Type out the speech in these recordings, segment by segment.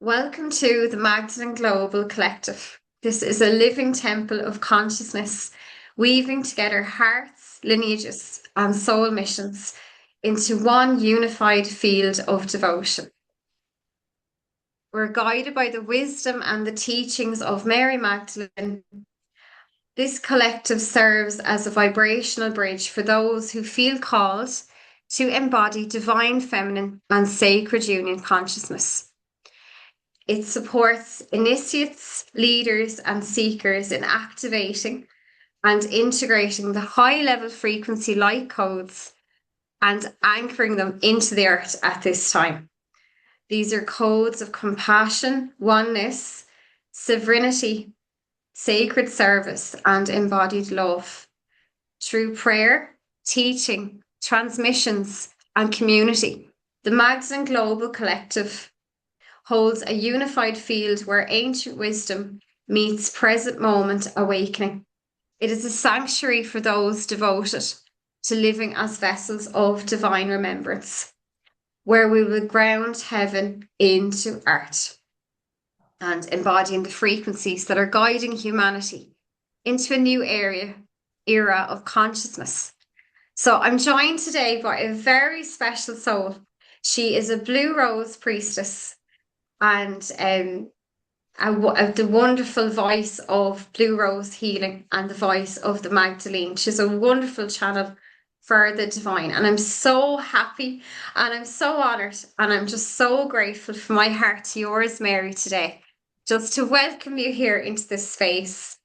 Welcome to the Magdalene Global Collective. This is a living temple of consciousness, weaving together hearts, lineages, and soul missions into one unified field of devotion. We're guided by the wisdom and the teachings of Mary Magdalene. This collective serves as a vibrational bridge for those who feel called to embody divine feminine and sacred union consciousness. It supports initiates, leaders, and seekers in activating and integrating the high level frequency light codes and anchoring them into the earth at this time. These are codes of compassion, oneness, sovereignty, sacred service, and embodied love. Through prayer, teaching, transmissions, and community, the Magdalene Global Collective holds a unified field where ancient wisdom meets present moment awakening. It is a sanctuary for those devoted to living as vessels of divine remembrance, where we will ground heaven into earth and embodying the frequencies that are guiding humanity into a new era of consciousness. So I'm joined today by a very special soul. She is a Bluerose priestess and the wonderful voice of Bluerose healing and the voice of the Magdalene. She's a wonderful channel for the divine, and I'm so happy and I'm so honored and I'm just so grateful for my heart to yours, Mary, today, just to welcome you here into this space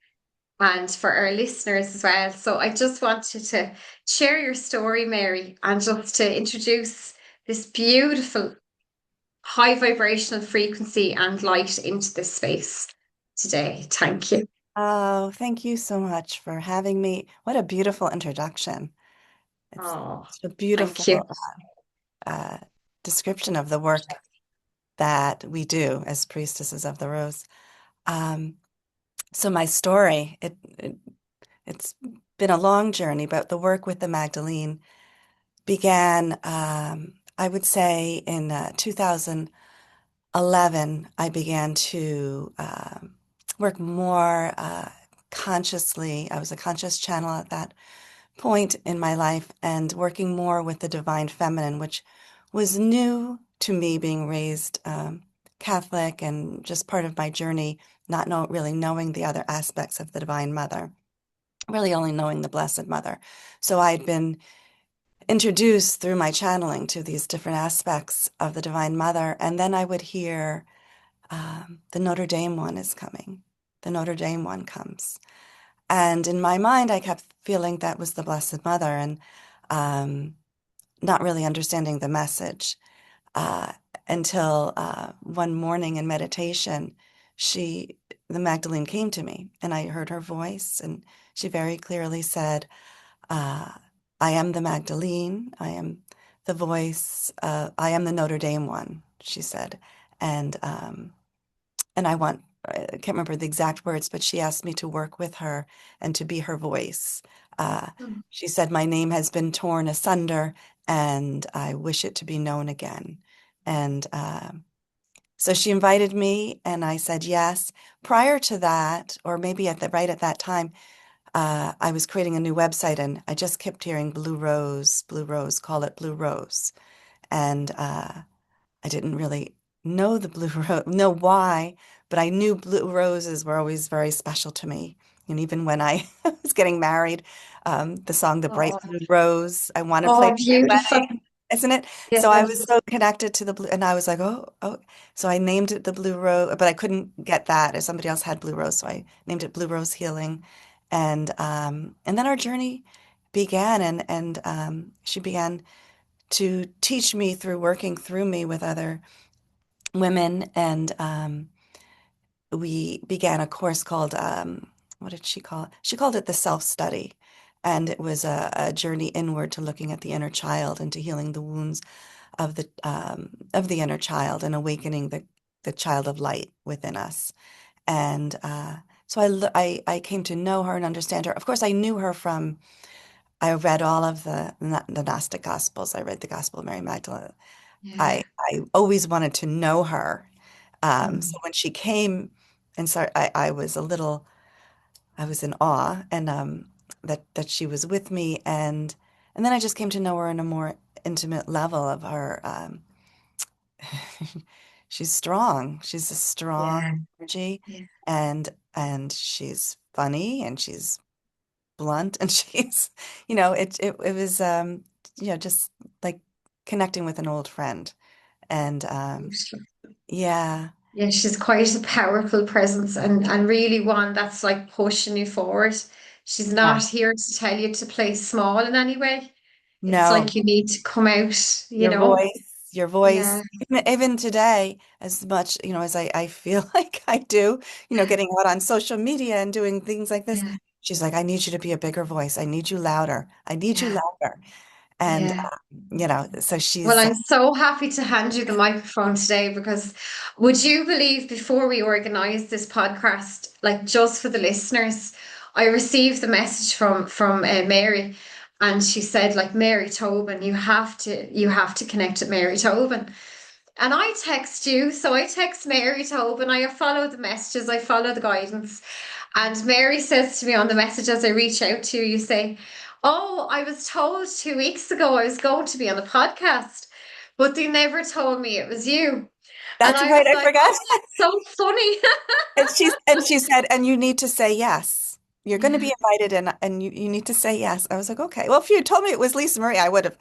and for our listeners as well. So I just wanted to share your story, Mary, and just to introduce this beautiful high vibrational frequency and light into this space today. Thank you. Oh, thank you so much for having me. What a beautiful introduction. It's Oh, a thank you. beautiful uh, description of the work that we do as priestesses of the rose. Um, so my story, it's been a long journey, but the work with the Magdalene began, I would say, in 2011. I began to work more consciously. I was a conscious channel at that point in my life and working more with the divine feminine, which was new to me, being raised Catholic and just part of my journey, not really knowing the other aspects of the Divine Mother, really only knowing the Blessed Mother. So I'd been introduced through my channeling to these different aspects of the Divine Mother, and then I would hear the Notre Dame one is coming. The Notre Dame one comes. And in my mind, I kept feeling that was the Blessed Mother and um, not really understanding the message uh, until one morning in meditation, the Magdalene came to me and I heard her voice and she very clearly said, uh, I am the Magdalene. I am the voice. I am the Notre Dame one, she said. And I can't remember the exact words, but she asked me to work with her and to be her voice. Uh, Mm. she said, my name has been torn asunder and I wish it to be known again. And so she invited me and I said yes. Prior to that, or maybe right at that time, I was creating a new website and I just kept hearing Blue Rose, call it Bluerose. And I didn't really know know why, but I knew blue roses were always very special to me. And even when I was getting married, the song "The Bright Oh, Blue Rose," I want to play oh, at my beautiful. wedding, isn't it? So I was Yes. so connected to the blue, and I was like, oh, oh. So I named it the Blue Rose, but I couldn't get that. If somebody else had Blue Rose, so I named it Blue Rose Healing, and then our journey began, and she began to teach me through working through me with other women, and we began a course called what did she call it? She called it the self-study, and it was a journey inward to looking at the inner child and to healing the wounds of the inner child and awakening the child of light within us. And so I came to know her and understand her. Of course, I knew her from I read all of the Gnostic Gospels. I read the Gospel of Mary Magdalene. Yeah. I always wanted to know her. Mm. So when she came and started, I was a little, I was in awe, and that she was with me, and then I just came to know her on a more intimate level of her. She's strong. She's a strong Yeah. energy, Yeah. and she's funny, and she's blunt, and she's, it was just like connecting with an old friend, and yeah, Yeah, she's quite a powerful presence and really one that's like pushing you forward. She's yeah. not here to tell you to play small in any way. It's No, like you need to come out, you your know? voice, your voice, Yeah, even today, as much, as I feel like I do, getting out on social media and doing things like this. yeah, She's like, I need you to be a bigger voice. I need you louder. I need you yeah, louder. And, yeah. so Well, she's, I'm so happy to hand you the microphone today because would you believe before we organized this podcast, like just for the listeners, I received the message from Mary, and she said like Mary Tobin, you have to connect with Mary Tobin. And I text you, so I text Mary Tobin. I follow the messages, I follow the guidance. And Mary says to me on the message as I reach out to you, you say, "Oh, I was told 2 weeks ago I was going to be on a podcast, but they never told me it was you." And that's I right. was I like, forgot. "Oh, that's so funny." And she said, and you need to say yes. You're going to Yeah, be invited, and you need to say yes. I was like, okay. Well, if you had told me it was Lisa Marie, I would have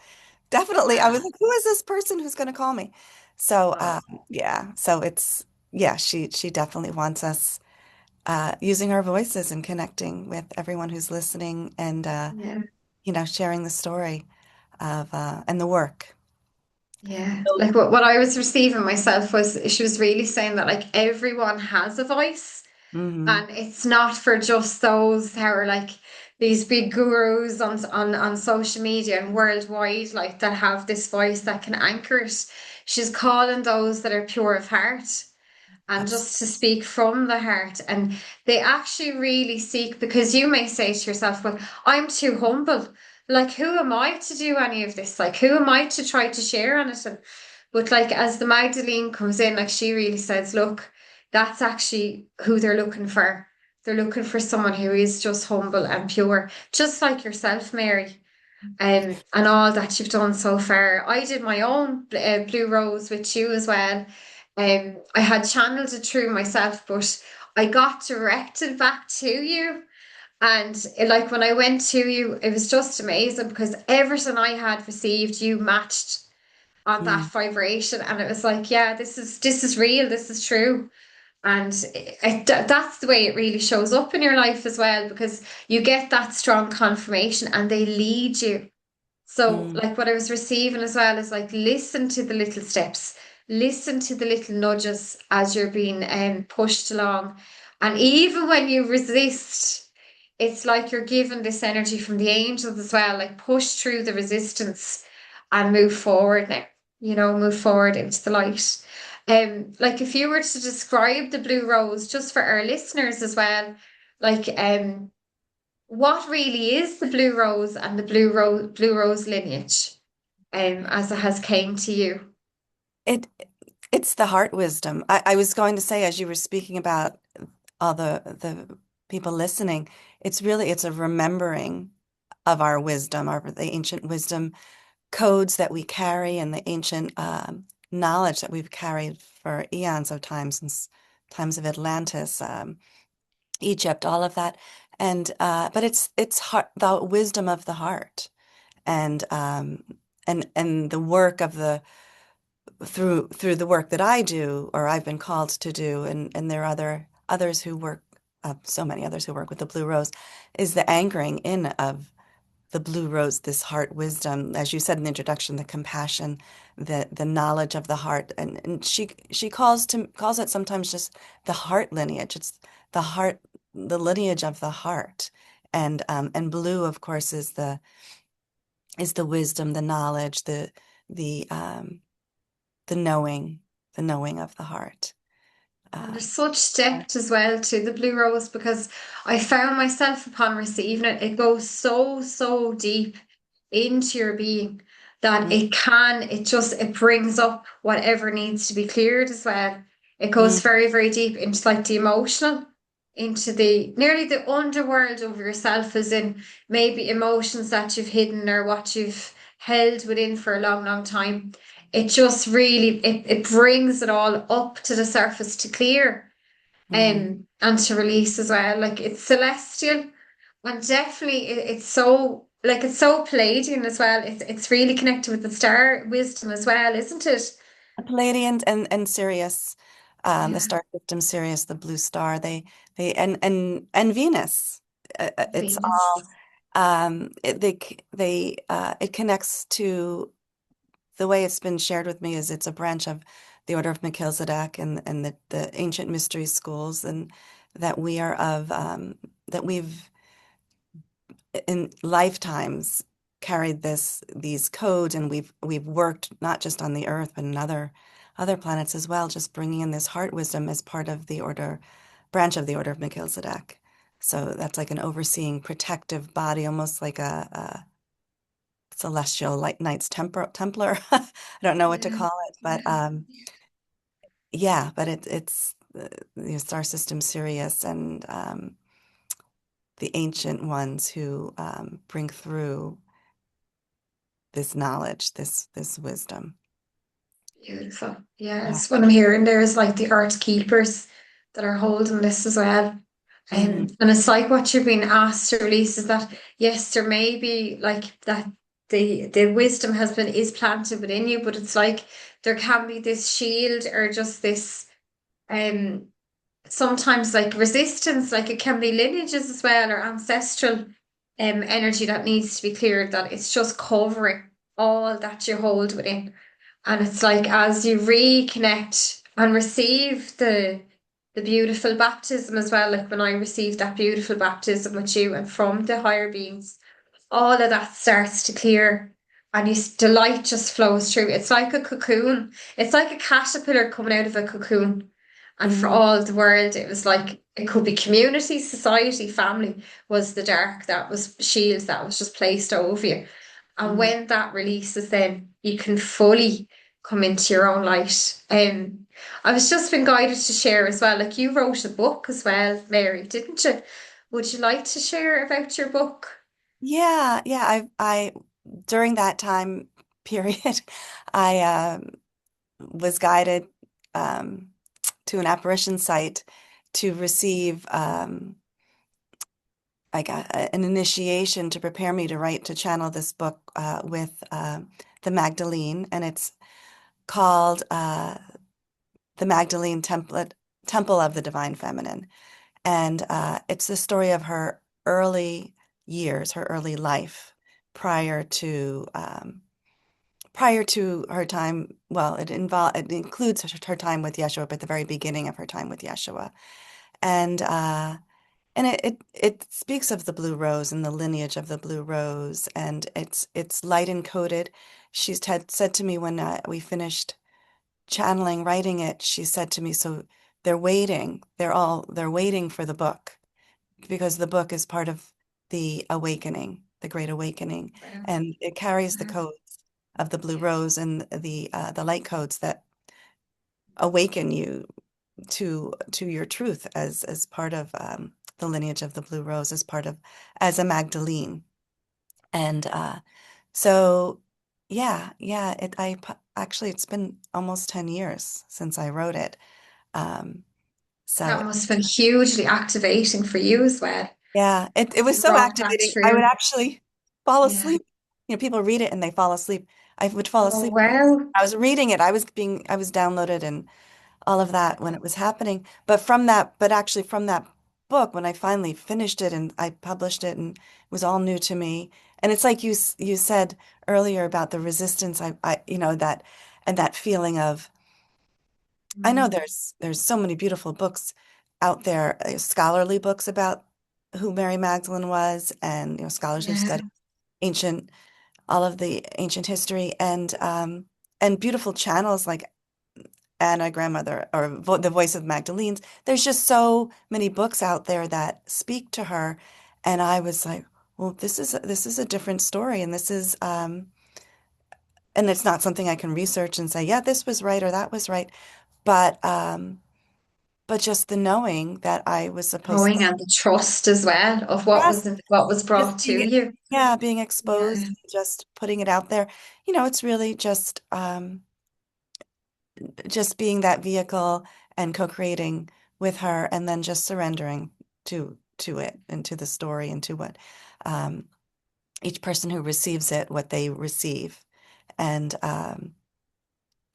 definitely. I was yeah. like, who is this person who's going to call me? So, Oh, yeah. So yeah, she definitely wants us using our voices and connecting with everyone who's listening, and yeah. sharing the story of and the work. Yeah, So, like what I was receiving myself was she was really saying that like everyone has a voice. hmm And it's not for just those who are like these big gurus on social media and worldwide, like that have this voice that can anchor it. She's calling those that are pure of heart and just to speak from the heart. And they actually really seek, because you may say to yourself, well, I'm too humble. Like, who am I to do any of this? Like, who am I to try to share anything? But like, as the Magdalene comes in, like, she really says, look, that's actually who they're looking for. They're looking for someone who is just humble and pure, just like yourself, Mary, and all that you've done so far. I did my own Bluerose with you as well. I had channeled it through myself, but I got directed back to you. And like when I went to you, it was just amazing because everything I had received, you matched on that mm, vibration, and it was like, yeah, this is real, this is true. And that's the way it really shows up in your life as well, because you get that strong confirmation and they lead you. So, mm, like what I was receiving as well is like listen to the little steps, listen to the little nudges as you're being pushed along. And even when you resist, it's like you're given this energy from the angels as well, like push through the resistance and move forward now, move forward into the light. Like if you were to describe the Bluerose just for our listeners as well, like what really is the Bluerose and the Bluerose lineage, as it has came to you? it it's the heart wisdom. I was going to say, as you were speaking about all the people listening, it's a remembering of our wisdom, the ancient wisdom codes that we carry, and the ancient knowledge that we've carried for eons of time, since times of Atlantis, Egypt, all of that. And but it's the wisdom of the heart, and the work of the through the work that I do, or I've been called to do, and there are others who work, so many others who work with the Bluerose, is the anchoring in of the Bluerose, this heart wisdom, as you said in the introduction, the compassion, the knowledge of the heart, and she calls it sometimes just the heart lineage. It's the heart, the lineage of the heart, and blue, of course, is the wisdom, the knowledge, the the knowing, the knowing of the heart. And Uh, there's such depth as well to the Bluerose, because I found myself upon receiving it, it goes so, so deep into your being that mm, it brings up whatever needs to be cleared as well. It goes Mm. very, very deep into like the emotional, into the nearly the underworld of yourself, as in maybe emotions that you've hidden or what you've held within for a long, long time. It just really it brings it all up to the surface to clear Mm. and to release as well. Like it's celestial and definitely it's so like it's so Palladian as well. It's really connected with the star wisdom as well, isn't it? A Palladian and Sirius, the Yeah, star system Sirius, the blue star. They and Venus. It's all Venus. it connects to the way it's been shared with me is it's a branch of the Order of Melchizedek and the ancient mystery schools and that we are of that we've in lifetimes carried these codes and we've worked not just on the earth but in other planets as well, just bringing in this heart wisdom as part of the order branch of the Order of Melchizedek. So that's like an overseeing protective body, almost like a celestial light knights templar. I don't know what to Yeah, call it, but yeah. yeah, but it's the star system Sirius and the ancient ones who bring through this knowledge, this wisdom. Beautiful. Yeah. Yes, what I'm hearing there is like the art keepers that are holding this as well. Hmm. And it's like what you're being asked to release is that yes, there may be like that the wisdom has been is planted within you, but it's like there can be this shield or just this um sometimes like resistance, like it can be lineages as well or ancestral energy that needs to be cleared, that it's just covering all that you hold within. And it's like as you reconnect and receive the beautiful baptism as well, like when I received that beautiful baptism with you and from the higher beings, all of that starts to clear and the light just flows through. It's like a cocoon. It's like a caterpillar coming out of a cocoon. And for Hmm. all the world, it was like it could be community, society, family was the dark that was shields that was just placed over you. And Hmm. when that releases, then you can fully come into your own light. I was just been guided to share as well. Like you wrote a book as well, Mary, didn't you? Would you like to share about your book? Yeah, yeah. I during that time period, I was guided um, to an apparition site to receive like an initiation to prepare me to write to channel this book with the Magdalene, and it's called the Magdalene Temple of the Divine Feminine. And it's the story of her early years, her early life prior to her time. Well, it includes her time with Yeshua, but the very beginning of her time with Yeshua. And it speaks of the blue rose and the lineage of the blue rose, and it's light encoded. She's had said to me when we finished channeling, writing it, she said to me, so they're waiting. They're waiting for the book because the book is part of the awakening, the Great Awakening, Wow. and it carries the Wow. codes of the blue Yeah. rose and the light codes that awaken you to your truth as part of the lineage of the blue rose, as part of as a Magdalene. And so yeah, actually it's been almost 10 years since I wrote it. Um, so That must have been hugely activating for you as well. yeah, it As was you so brought that activating. I would through. actually fall Yeah. asleep. You know, people read it and they fall asleep. I would fall Oh, asleep. wow. I was reading it. I was downloaded and all of that when it was happening. But actually from that book, when I finally finished it and I published it and it was all new to me. And it's like you said earlier about the resistance. You know, that feeling of, I know Mm. there's so many beautiful books out there, scholarly books about who Mary Magdalene was, and scholars who've Yeah. studied ancient all of the ancient history and beautiful channels like Anna Grandmother or the Voice of Magdalene's. There's just so many books out there that speak to her, and I was like, well, this is a different story, and this is and it's not something I can research and say, yeah, this was right or that was right, but but just the knowing that I was supposed Knowing to and the trust as well of trust, what was just brought to being, you. yeah, being Yeah. exposed, just putting it out there. It's really just being that vehicle and co-creating with her, and then just surrendering to it and to the story and to what um, each person who receives it, what they receive. And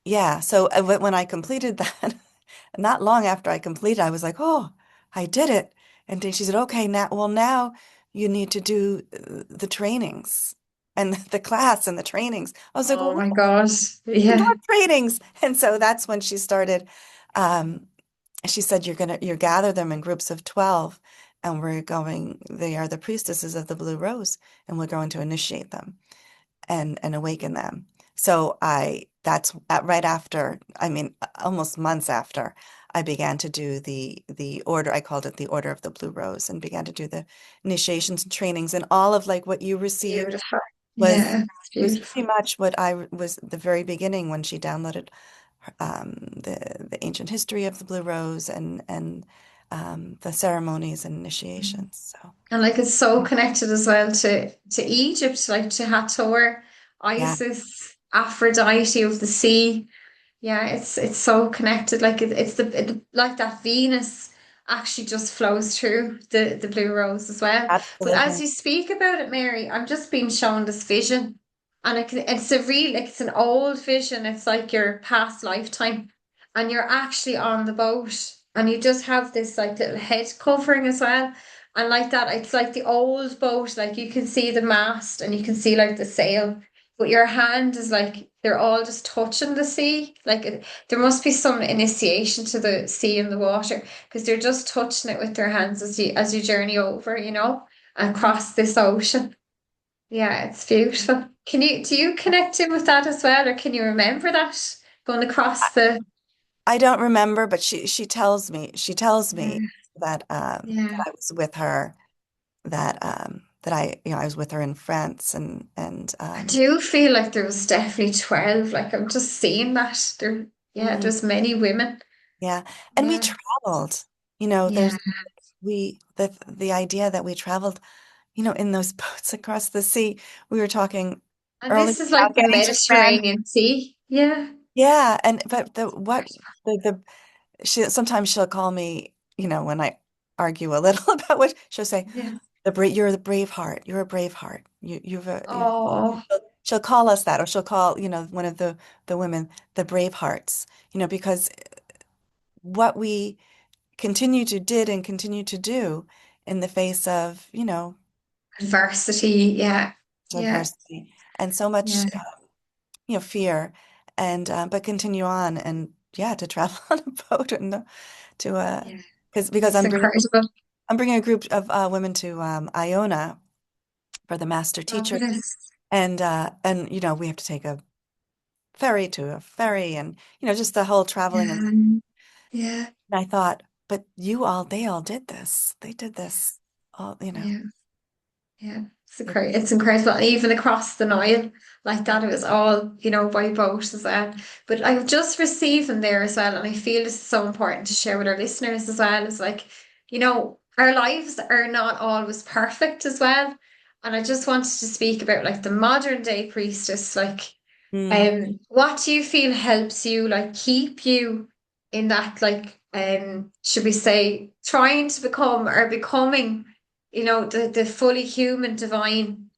yeah, so when I completed that, not long after I completed, I was like, oh, I did it. And then she said, okay, now you need to do the trainings and the class and the trainings. I was like, Oh well, my God. what Yeah. trainings? And so that's when she started. Um, she said, you're gather them in groups of 12, and they are the priestesses of the Blue Rose, and we're going to initiate them and awaken them. So that's right after, I mean, almost months after I began to do the order. I called it the Order of the Blue Rose, and began to do the initiations and trainings, and all of like what you received Beautiful. was Yeah. It's was beautiful. pretty much what was the very beginning when she downloaded the ancient history of the Blue Rose, and the ceremonies and initiations. So And like it's so connected as well to Egypt, like to Hathor, yeah, Isis, Aphrodite of the sea. Yeah, it's so connected. Like like that Venus actually just flows through the blue rose as well. But as absolutely. you speak about it, Mary, I'm just being shown this vision, and it's a real like it's an old vision. It's like your past lifetime, and you're actually on the boat, and you just have this like little head covering as well. And like that, it's like the old boat. Like you can see the mast, and you can see like the sail, but your hand is like they're all just touching the sea. Like there must be some initiation to the sea and the water because they're just touching it with their hands as you journey over, across this ocean. Yeah, it's beautiful. Do you connect in with that as well, or can you remember that going across the? I don't remember, but she tells me Yeah, that yeah. I was with her, that I was with her in France, and I do feel like there was definitely 12. Like I'm just seeing that there. Yeah, mm, there's many women. yeah, and we Yeah, traveled. yeah. The idea that we traveled, in those boats across the sea. We were talking And earlier this is like about the getting to France. Mediterranean Sea. Yeah. Yeah, and but sometimes she'll call me, when I argue a little about what she'll say, Yeah. you're the brave heart. You're a brave heart. Oh, She'll call us that, or she'll call, one of the women the brave hearts, because what we continue to do in the face of, adversity. Yeah. Yeah. adversity and so much, Yeah. fear, and but continue on, and yeah, to travel on a boat, and to Yeah. because It's incredible. I'm bringing a group of women to Iona for the master teacher, Fabulous. and we have to take a ferry to a ferry, and just the whole traveling. And Yeah. Yeah. I thought, but they all did this. They did this all, Yeah. Yeah. it- It's incredible. And even across the Nile, like that, it was all, by boat as well. But I've just received them there as well. And I feel this is so important to share with our listeners as well. It's like, our lives are not always perfect as well. And I just wanted to speak about like the modern day priestess, like Mm, what do you feel helps you like keep you in that like should we say trying to become or becoming, the fully human divine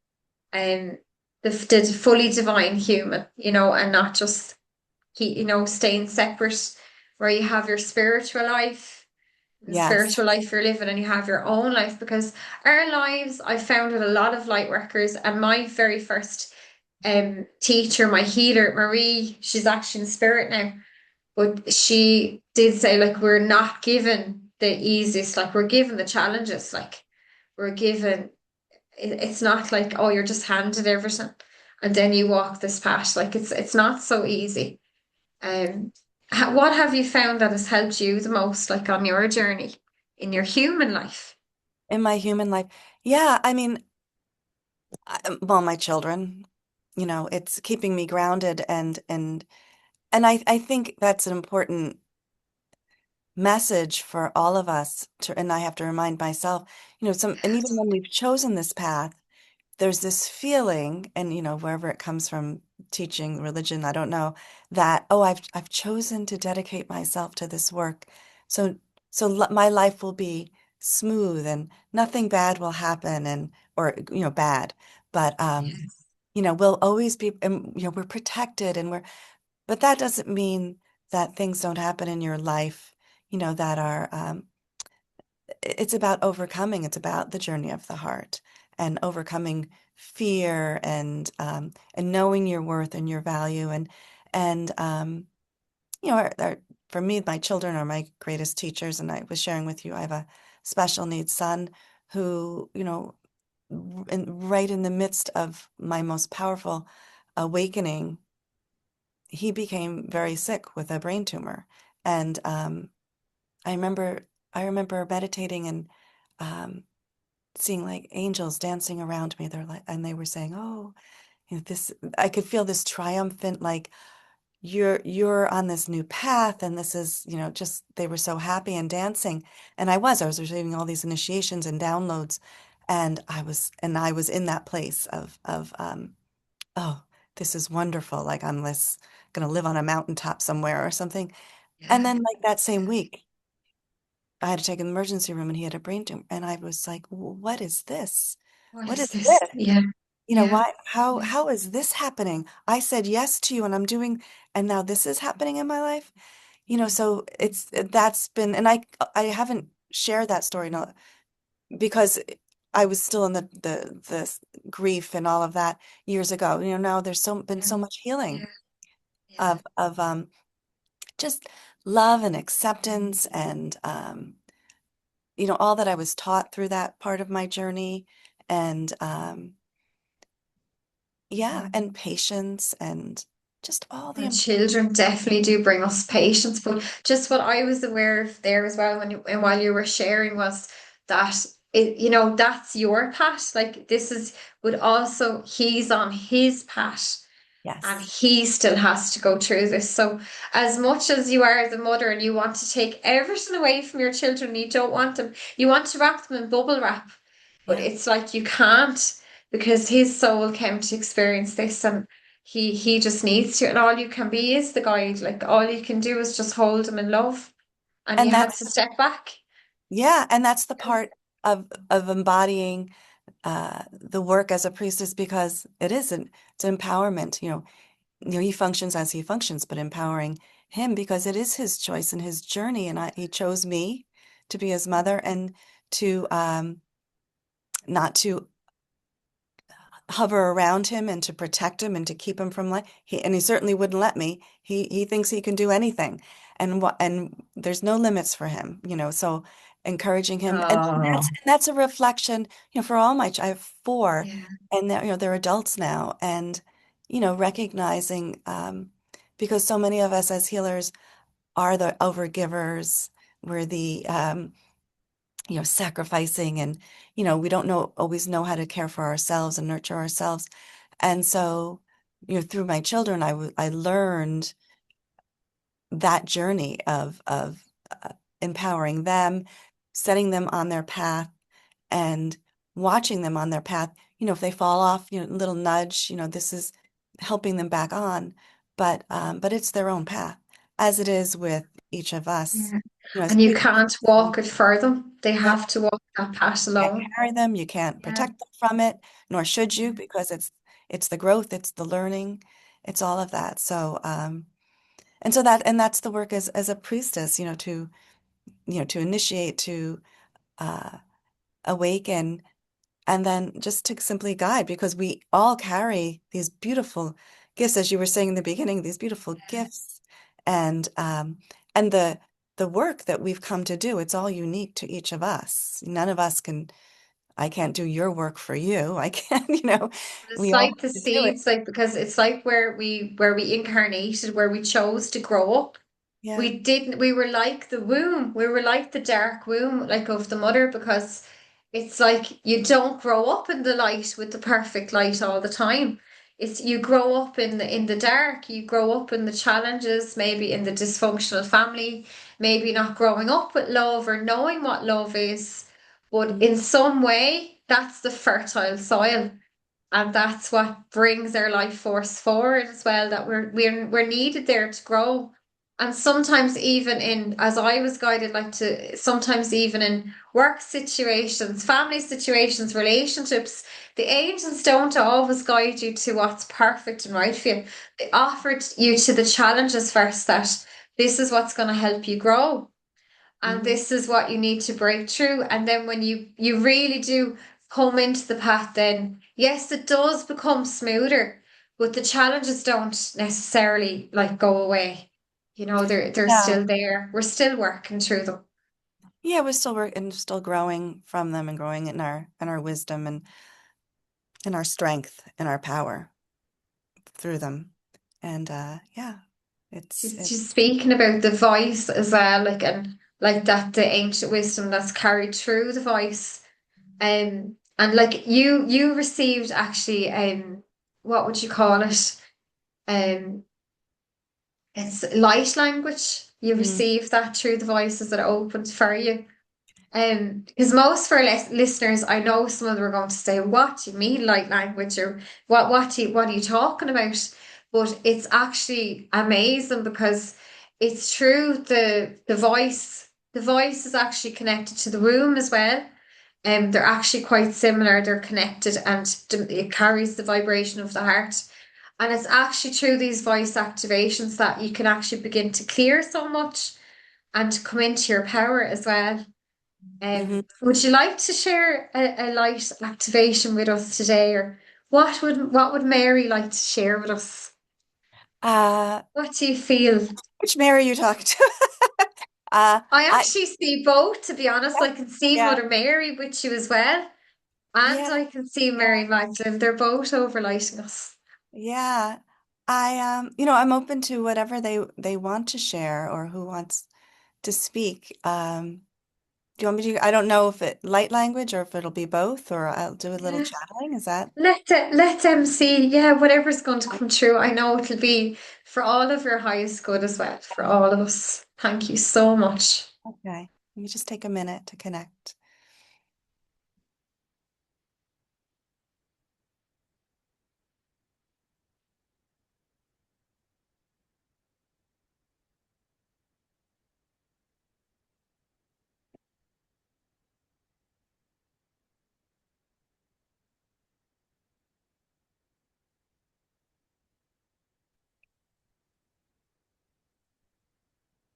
um the fully divine human, and not just staying separate where you have your spiritual life, the yes, spiritual life you're living and you have your own life because our lives I found with a lot of light workers and my very first teacher, my healer, Marie, she's actually in spirit now. But she did say like we're not given the easiest, like we're given the challenges, like we're given it's not like, oh, you're just handed everything and then you walk this path. Like it's not so easy. Um what have you found that has helped you the most, like on your journey in your human life? in my human life. Yeah, I mean, well, my children, it's keeping me grounded, and I think that's an important message for all of us to, and I have to remind myself, and even when we've chosen this path, there's this feeling, and wherever it comes from, teaching religion, I don't know, that, oh, I've chosen to dedicate myself to this work. So my life will be smooth and nothing bad will happen, and or bad, but Yes. we'll always be, and we're protected, but that doesn't mean that things don't happen in your life, that are it's about overcoming. It's about the journey of the heart and overcoming fear, and knowing your worth and your value, and for me, my children are my greatest teachers. And I was sharing with you, I have a special needs son who, right in the midst of my most powerful awakening, he became very sick with a brain tumor. And I remember I remember meditating and um, seeing like angels dancing around me. They're like, and they were saying, "Oh, this." I could feel this triumphant, like you're on this new path, and this is, just they were so happy and dancing, and I was receiving all these initiations and downloads, and I was in that place of oh, this is wonderful. Like I'm this gonna live on a mountaintop somewhere or something. And Yeah. then like that same week, I had to take him to the emergency room and he had a brain tumor. And I was like, what is this? What What is is this? this? Yeah. Yeah. Why, how, Yeah. how is this happening? I said yes to you and I'm doing, and now this is happening in my life. So that's been, and I haven't shared that story no, because I was still in the grief and all of that years ago. Now there's been Yeah. so much healing Yeah. Yeah. of just love and acceptance, and all that I was taught through that part of my journey, and yeah, and patience, and just all the Our children definitely do bring us patience, but just what I was aware of there as well and while you were sharing was that that's your path. Like this is, but also he's on his path and yes, he still has to go through this. So as much as you are the mother and you want to take everything away from your children, you don't want them, you want to wrap them in bubble wrap, but yeah. it's like you can't because his soul came to experience this and he just needs to, and all you can be is the guide. Like all you can do is just hold him in love, and you And had that's to step back. yeah, and that's the part of embodying the work as a priestess, because it's empowerment. He functions as he functions, but empowering him because it is his choice and his journey, and he chose me to be his mother, and to not to hover around him and to protect him and to keep him from life. And he certainly wouldn't let me. He thinks he can do anything, and there's no limits for him. So encouraging him, and Oh, that's a reflection. For all I have four, yeah. and they're adults now, and recognizing, because so many of us as healers are the overgivers. We're the sacrificing, and we don't always know how to care for ourselves and nurture ourselves. And so, through my children, I learned that journey of empowering them, setting them on their path, and watching them on their path. If they fall off, little nudge, this is helping them back on. But it's their own path, as it is with each of us, Yeah. as And you priests. can't walk it for them. They Yeah, have to walk that path can't alone. carry them, you can't Yeah. protect them from it, nor should you, Yeah. because it's the growth, it's the learning, it's all of that. So that's the work as a priestess, to initiate, to uh awaken, and then just to simply guide, because we all carry these beautiful gifts, as you were saying in the beginning, these beautiful gifts, and the work that we've come to do, it's all unique to each of us. None of us can I can't do your work for you. I can't, It's we all like the have to do it. seeds, like because it's like where we incarnated, where we chose to grow up. Yeah. We were like the womb. We were like the dark womb, like of the mother, because it's like you don't grow up in the light with the perfect light all the time. It's you grow up in the dark, you grow up in the challenges, maybe in the dysfunctional family, maybe not growing up with love or knowing what love is, but Mhm. in some way, that's the fertile soil. And that's what brings our life force forward as well, that we're needed there to grow. And sometimes even in, as I was guided, like to sometimes even in work situations, family situations, relationships, the angels don't always guide you to what's perfect and right for you. They offered you to the challenges first, that this is what's going to help you grow, and Mhm. this is what you need to break through. And then when you really do come into the path, then yes, it does become smoother, but the challenges don't necessarily like go away. They're Yeah. still there. We're still working through them. Yeah, we're still working, still growing from them and growing in our wisdom and in our strength and our power through them. And yeah, it's She's speaking about the voice as well, like, and like that, the ancient wisdom that's carried through the voice. And like you received actually, what would you call it? Um It's light language. You mm, receive that through the voices that it opens for you. Because most for listeners, I know some of them are going to say, "What do you mean light language?" or what are you talking about?" But it's actually amazing because it's true. The voice, the voice is actually connected to the room as well. They're actually quite similar. They're connected, and it carries the vibration of the heart. And it's actually through these voice activations that you can actually begin to clear so much and to come into your power as well. mhm. Would you like to share a light activation with us today, or what would Mary like to share with us? uh, What do you feel? which Mary are you talking to? uh, I I actually see both, to be honest. I can see yeah, Mother Mary with you as well, and yeah, I can see yeah, Mary Magdalene. They're both overlighting us. yeah. I'm open to whatever they want to share or who wants to speak. Do you want me to? I don't know if it light language or if it'll be both, or I'll do a little Yeah. channeling. Is that Let them see, yeah, whatever's going to come true. I know it'll be for all of your highest good as well, for all of us. Thank you so much. okay? Let me just take a minute to connect.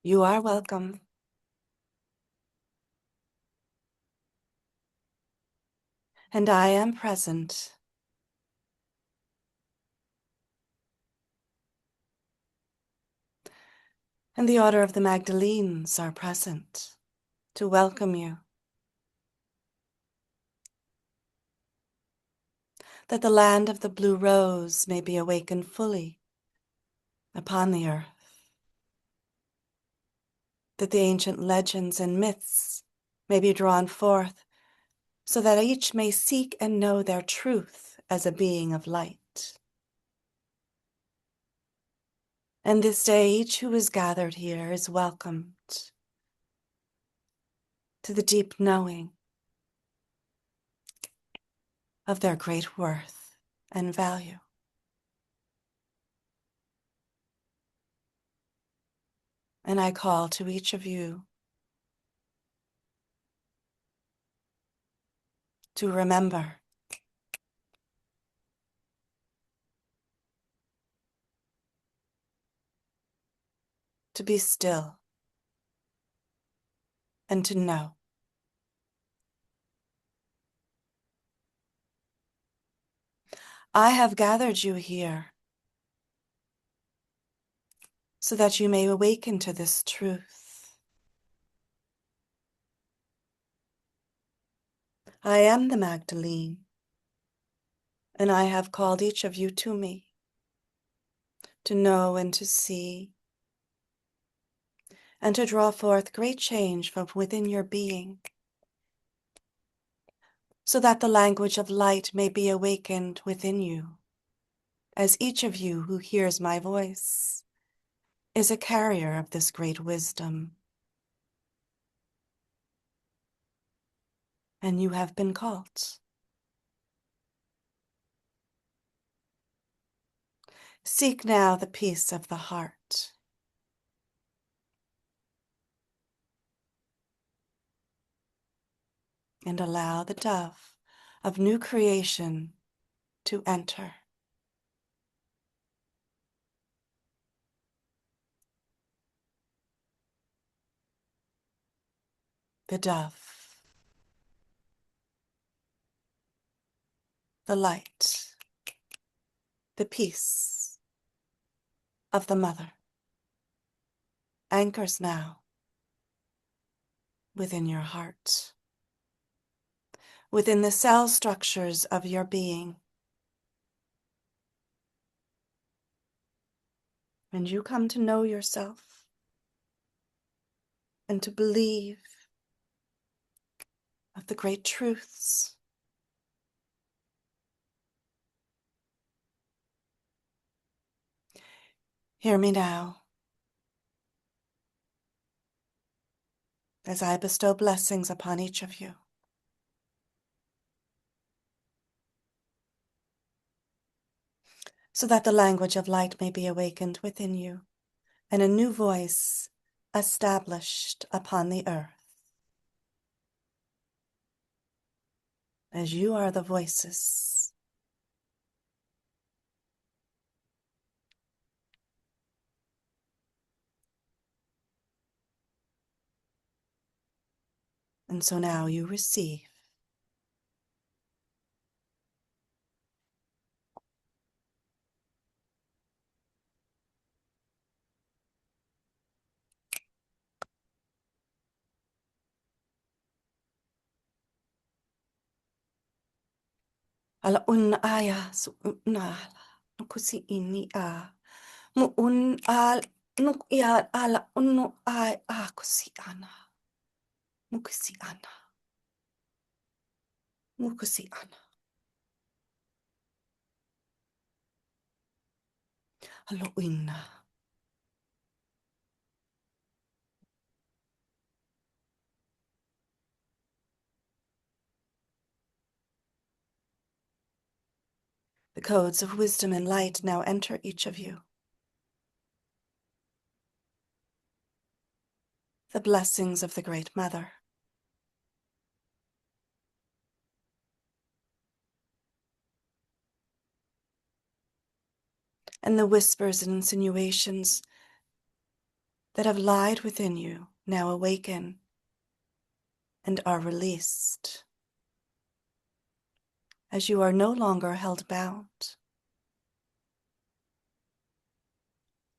You are welcome, and I am present. And the Order of the Magdalenes are present to welcome you, that the land of the blue rose may be awakened fully upon the earth, that the ancient legends and myths may be drawn forth so that each may seek and know their truth as a being of light. And this day, each who is gathered here is welcomed to the deep knowing of their great worth and value. And I call to each of you to remember to be still and to know I have gathered you here so that you may awaken to this truth. I am the Magdalene, and I have called each of you to me to know and to see and to draw forth great change from within your being, so that the language of light may be awakened within you, as each of you who hears my voice is a carrier of this great wisdom, and you have been called. Seek now the peace of the heart. And allow the dove of new creation to enter. The dove, the light, the peace of the mother anchors now within your heart, within the cell structures of your being. And you come to know yourself and to believe of the great truths. Hear me now as I bestow blessings upon each of you. So that the language of light may be awakened within you and a new voice established upon the earth. As you are the voices and so now you receive. Ala un aya su na nukusi ini a mu un al nuk ya ala unu ai a kusi ana mukusi ana mukusi ana ala uina. The codes of wisdom and light now enter each of you. The blessings of the Great Mother. And the whispers and insinuations that have lied within you now awaken and are released, as you are no longer held bound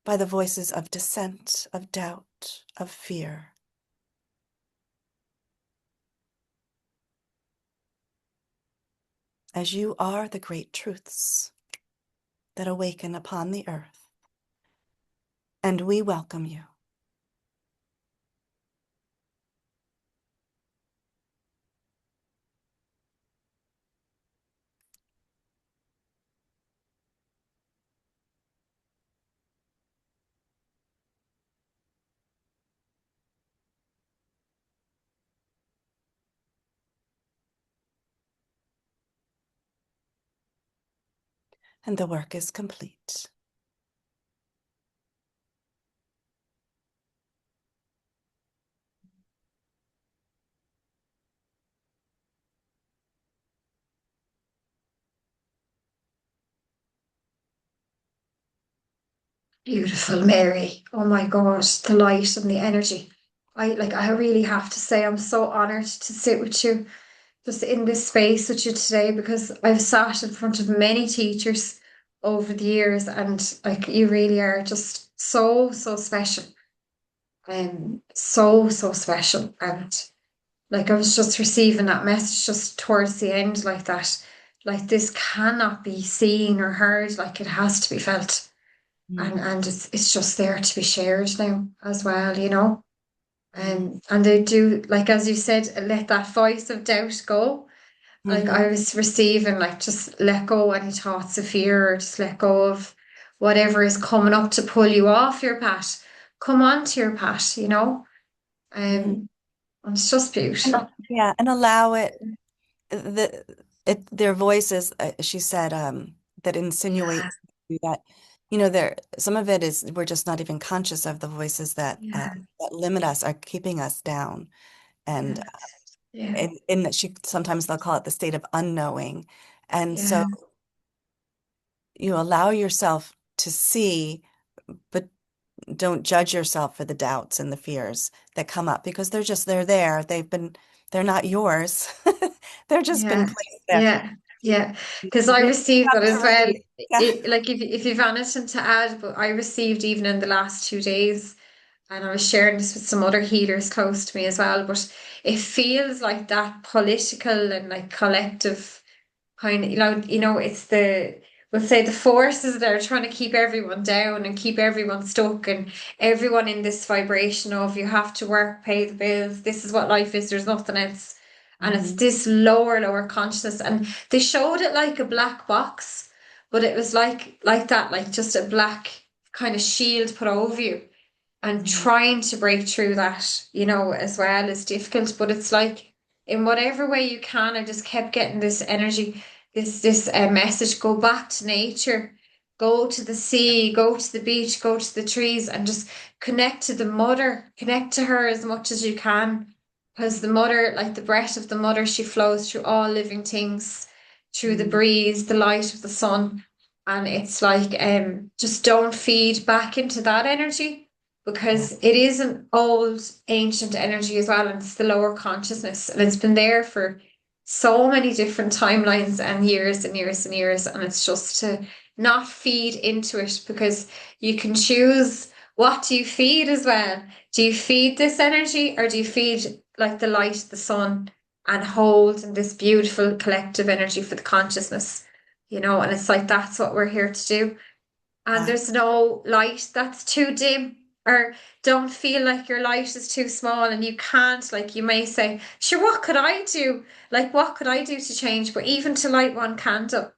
by the voices of dissent, of doubt, of fear. As you are the great truths that awaken upon the earth, and we welcome you. And the work is complete. Beautiful, Mary. Oh my God, the light and the energy. I really have to say I'm so honored to sit with you just in this space with you today because I've sat in front of many teachers over the years and like you really are just so, so special. So, so special. And like I was just receiving that message just towards the end like that. Like this cannot be seen or heard, like it has to be felt. And it's just there to be shared now as well, you know. And they do, like as you said, let that voice of doubt go Like Hmm. I was receiving, like, just let go any thoughts of fear, or just let go of whatever is coming up to pull you off your path. Come onto your path, you know? Hmm. And it's just beautiful. Yeah, and allow it. Their voices. She said that Yeah, insinuate that there some of it is we're just not even conscious of the voices yeah, that limit us, are keeping us down, and yeah, yeah, in that she sometimes they'll call it the state of unknowing, and so yeah, you allow yourself to see, but don't judge yourself for the doubts and the fears that come up because they're there. They're not yours. They're just been yeah, placed there. yeah, yeah. Because I You received have that as to well. release. Yeah. Like, if you've anything to add, but I received even in the last 2 days, and I was sharing this with some other healers close to me as well. But it feels like that political and like collective kind of, it's we'll say the forces that are trying to keep everyone down and keep everyone stuck, and everyone in this vibration of you have to work, pay the bills, this is what life is, there's nothing else. And it's Mhm. this lower consciousness. And they showed it like a black box, but it was like that, like just a black kind of shield put over you, and Mhm. trying to break through that, as well is difficult. But it's like, in whatever way you can, I just kept getting this energy, this message: go back to nature, go to the sea, go to the beach, go to the trees, and just connect to the mother, connect to her as much as you can. Because the mother, like the breath of the mother, she flows through all living things, through the Mhm. breeze, the light of the sun. And it's like, just don't feed back into that energy, Yeah. because it is an old ancient energy as well, and it's the lower consciousness, and it's been there for so many different timelines and years and years and years. And it's just to not feed into it, because you can choose what do you feed as well. Do you feed this energy, or do you feed like the light, the sun, and hold in this beautiful collective energy for the consciousness? And it's like, that's what we're here to do. And Yeah. there's no light that's too dim, or don't feel like your light is too small and you can't. Like, you may say, sure, what could I do? Like, what could I do to change? But even to light one candle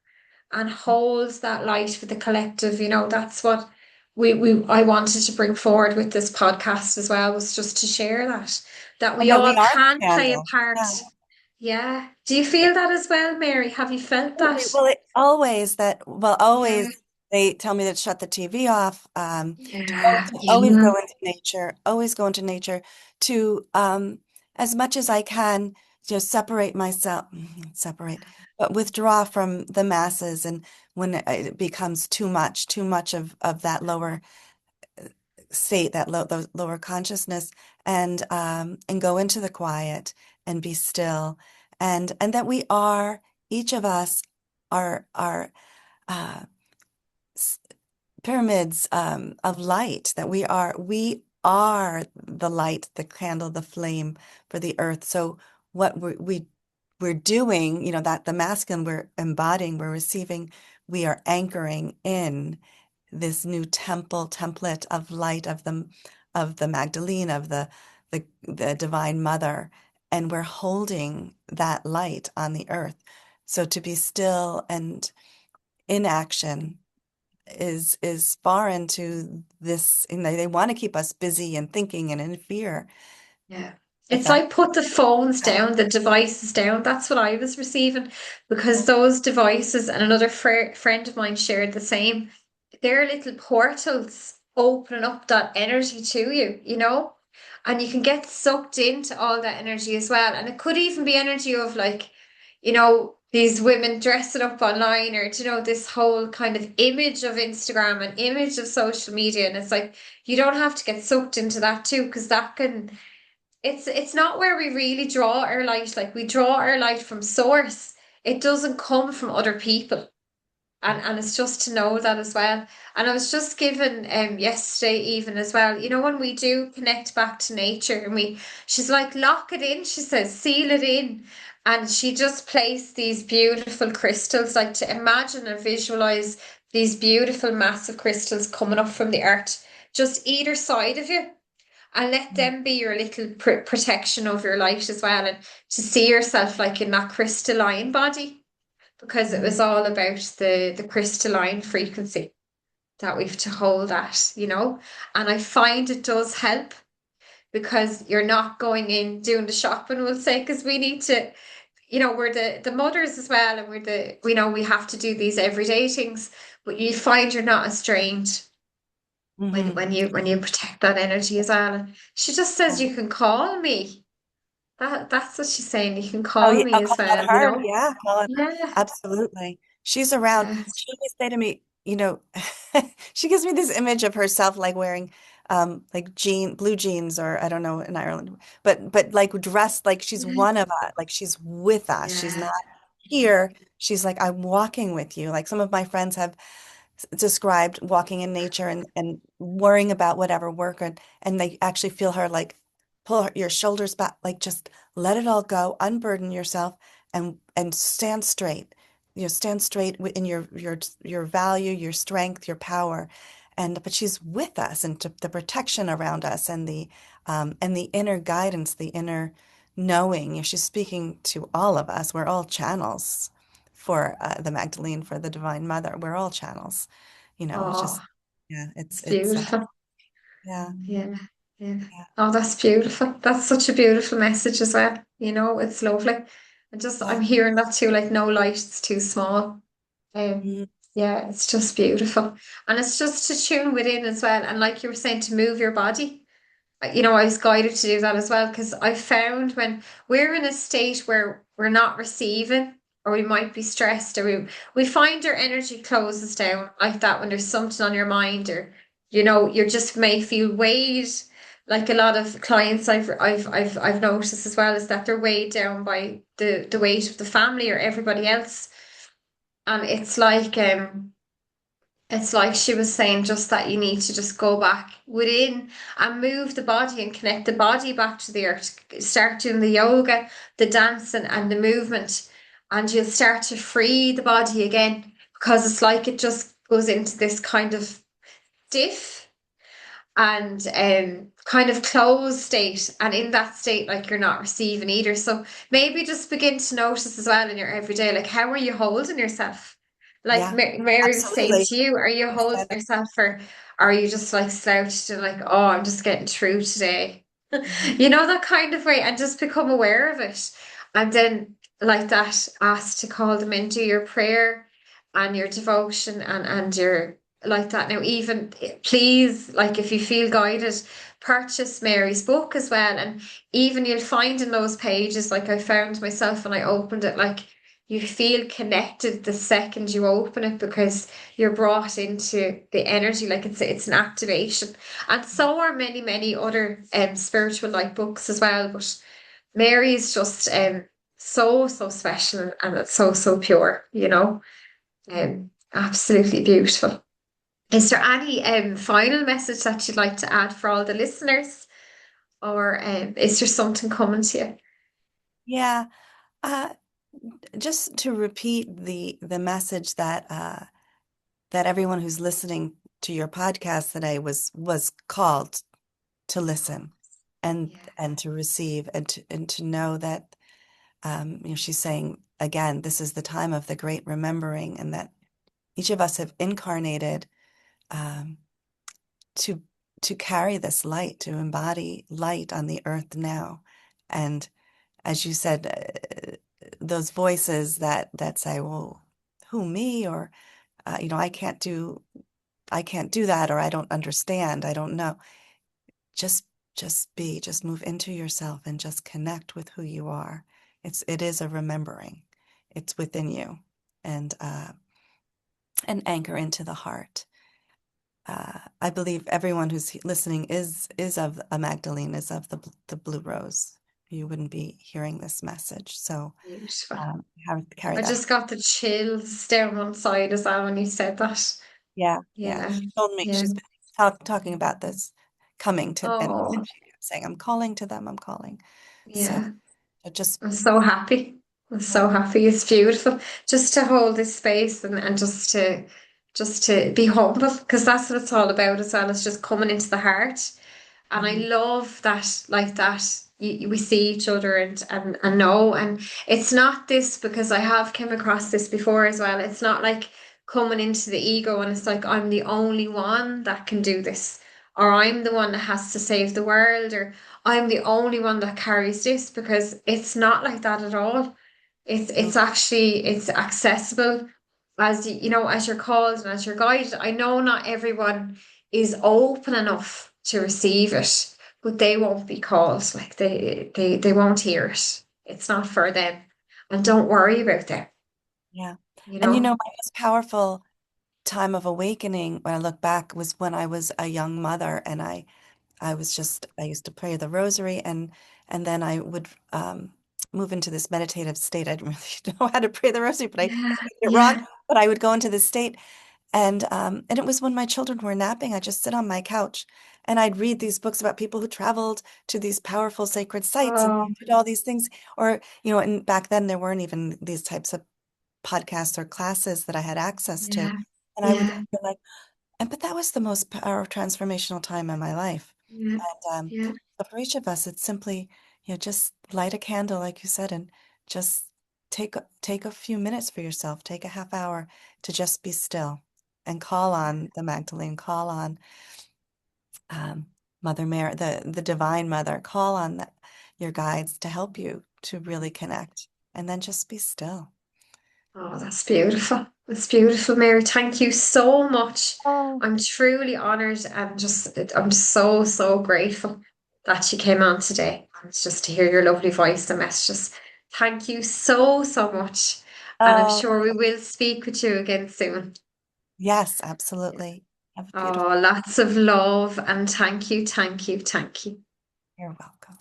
and hold that light for the collective, that's what I wanted to bring forward with this podcast as well, was just to share that And we that we all are the can play a candle. part. Yeah. Yeah. Do you feel that as well, Mary? Have you felt that? Well, always Yeah. they tell me to shut the TV off, Yeah. to always Yeah. go into nature, always go into nature to, as much as I can, separate myself, separate, but withdraw from the masses. And when it becomes too much of that lower state, the lower consciousness, and go into the quiet and be still, and that we are, each of us are uh, s- pyramids of light, that we are the light, the candle, the flame for the earth. So what we're doing, that the masculine we're embodying, we're receiving, we are anchoring in this new template of light of the Magdalene, of the Divine Mother, and we're holding that light on the earth. So to be still and in action is foreign to this. They want to keep us busy and thinking and in fear, Yeah. but It's that. like, put the phones down, the devices down. That's what I was receiving, because those devices, and another friend of mine shared the same. They're little portals opening up that energy to you, and you can get sucked into all that energy as well. And it could even be energy of, like, these women dressing up online, or, this whole kind of image of Instagram and image of social media. And it's like, you don't have to get sucked into that too, because that can it's not where we really draw our light. Like, we draw our light from source. It doesn't come from other people. And it's just to know that as well. And I was just given yesterday even as well, when we do connect back to nature, and she's like, lock it in, she says, seal it in. And she just placed these beautiful crystals, like, to imagine and visualize these beautiful massive crystals coming up from the earth, just either side of you. and let Mm. them be your little protection over your light as well, and to see yourself like in that crystalline body, because it Mm. was all about the crystalline frequency that we've to hold at, and I find it does help because you're not going in doing the shopping, we'll say, because we need to, we're the mothers as well, and we know we have to do these everyday things, but you find you're not as drained when Hmm. when you protect that energy as well. And she just says Yeah. you can call me. That's what she's saying. You can Oh, call yeah, me I'll as call on her. well. Yeah, call on. Yeah, Absolutely. She's around. yeah, She always say to me, she gives me this image of herself like wearing like blue jeans, or I don't know in Ireland, but like dressed like she's one of us, like she's with us. She's yeah. not here. She's like, I'm walking with you. Like some of my friends have described walking in nature and worrying about whatever work, and they actually feel her like your shoulders back, like just let it all go, unburden yourself and stand straight. Stand straight in your value, your strength, your power. But she's with us, and the protection around us, and the inner guidance, the inner knowing. She's speaking to all of us. We're all channels for the Magdalene, for the Divine Mother. We're all channels. It's Oh, just, yeah, it's beautiful. yeah, Yeah, yeah. yeah, Oh, that's beautiful. That's such a beautiful message as well. It's lovely. I'm yeah. hearing that too, like no light is too small. Um, Mm. yeah, it's just beautiful. And it's just to tune within as well. And like you were saying, to move your body. I was guided to do that as well, because I found when we're in a state where we're not receiving, or we might be stressed, or we find our energy closes down like that when there's something on your mind, or you just may feel weighed. Like a lot of clients I've noticed as well, is that they're weighed down by the weight of the family or everybody else, and it's like she was saying, just that you need to just go back within and move the body and connect the body back to the earth. Start doing the yoga, the dancing, and the movement, and you'll start to free the body again, because it's like it just goes into this kind of stiff and kind of closed state. And in that state, like you're not receiving either. So maybe just begin to notice as well in your everyday, like how are you holding yourself? Like Yeah, Mary was saying absolutely. to you, are you I holding said, yourself, or are you just like slouched and like, oh, I'm just getting through today? mhm. That kind of way, and just become aware of it. And then, like that, ask to call them in, do your prayer and your devotion, and your like that. Now, even please, like if you feel guided, purchase Mary's book as well. And even you'll find in those pages, like I found myself when I opened it, like you feel connected the second you open it, because you're brought into the energy, like it's an activation. And so are many, many other spiritual like books as well. But Mary is just so, so special, and it's so, so pure. Absolutely beautiful. Is there any final message that you'd like to add for all the listeners, or is there something coming to you? Yeah. Uh, just to repeat the message that everyone who's listening to your podcast today was called to listen Yeah, and to receive and to know that she's saying again, this is the time of the great remembering, and that each of us have incarnated um, to to carry this light, to embody light on the earth now. And as you said, those voices that say, "Well, who me?" or I can't do that, or I don't understand, I don't know. Just just move into yourself and just connect with who you are. It is a remembering. It's within you, and anchor into the heart. I believe everyone who's listening is of a Magdalene, is of the Bluerose. You wouldn't be hearing this message. So beautiful. carry I that. just got the chills down one side as well when you said that. Yeah, yeah. Yeah, She told me yeah. she's been talking about this coming to, and Oh, she kept saying, "I'm calling to them. I'm calling." So yeah. just I'm so happy. I'm yeah, so happy. It's beautiful just to hold this space, and just to be humble, because that's what it's all about as well. It's just coming into the heart And I Mhm. love that, like that, we see each other and know. And it's not this, because I have come across this before as well. It's not like coming into the ego and it's like I'm the only one that can do this, or I'm the one that has to save the world, or I'm the only one that carries this, because it's not like that at all. No. It's actually, it's accessible as you know, as you're called and as you're guided. I know not everyone is open enough to receive it, but they won't be called. Like they won't hear it. It's not for them. And don't worry about them, Yeah. you And know? my most powerful time of awakening when I look back was when I was a young mother and I used to pray the rosary and then I would move into this meditative state. I didn't really know how to pray the rosary, but I Yeah, did it wrong. yeah. But I would go into this state and it was when my children were napping, I'd just sit on my couch and I'd read these books about people who traveled to these powerful sacred sites and Oh, did all these things. Or, and back then there weren't even these types of podcasts or classes that I had access to. yeah, And I would yeah, feel like, but that was the most power transformational time in my life. yeah, And yeah. so for each of us, it's simply, just light a candle, like you said, and just take a few minutes for yourself, take a half hour to just be still and call on the Magdalene, call on um, Mother Mary, the Divine Mother, call on your guides to help you to really connect, and then just be still. Oh, that's beautiful. That's beautiful, Mary. Thank you so much. Oh, I'm truly honored and I'm so, so grateful that you came on today and just to hear your lovely voice and messages. Thank you so, so much. And I'm oh, sure we will speak with you again soon. yes, absolutely. Have a beautiful. Oh, lots of love and thank you, thank you, thank you. You're welcome.